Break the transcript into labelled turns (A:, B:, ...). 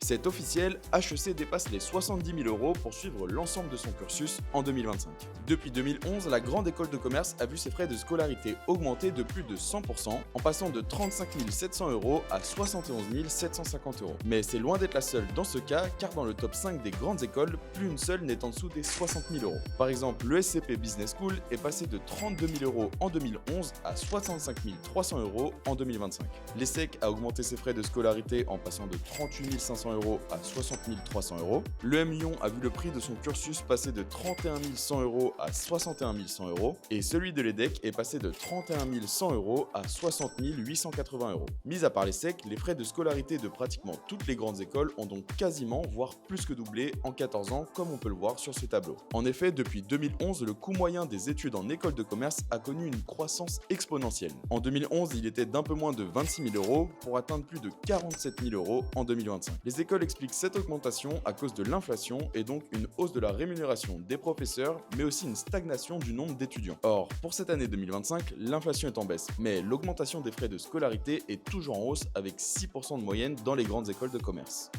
A: C'est officiel, HEC dépasse les 70 000 euros pour suivre l'ensemble de son cursus en 2025. Depuis 2011, la grande école de commerce a vu ses frais de scolarité augmenter de plus de 100%, en passant de 35 700 euros à 71 750 euros. Mais c'est loin d'être la seule dans ce cas, car dans le top 5 des grandes écoles, plus une seule n'est en dessous des 60 000 euros. Par exemple, le SCP Business School est passé de 32 000 euros en 2011 à 65 300 euros en 2025. L'ESSEC a augmenté ses frais de scolarité en passant de 38 500 euros à 60 300 euros. L'EM Lyon a vu le prix de son cursus passer de 31 100 euros à 61 100 euros. Et celui de l'EDEC est passé de 31 100 euros à 60 880 euros. Mis à part l'ESSEC, les frais de scolarité de pratiquement toutes les grandes écoles ont donc quasiment, voire plus que doublé en 14 ans, comme on peut le voir sur ce tableau. En effet, depuis 2011, le coût moyen des études en école de commerce a connu une croissance exponentielle. En 2011, il était d'un peu moins de 26 000 euros pour atteindre plus de 47 000 euros en 2025. Les écoles expliquent cette augmentation à cause de l'inflation et donc une hausse de la rémunération des professeurs, mais aussi une stagnation du nombre d'étudiants. Or, pour cette année 2025, l'inflation est en baisse, mais l'augmentation des frais de scolarité est toujours en hausse avec 6% de moyenne dans les grandes écoles de commerce.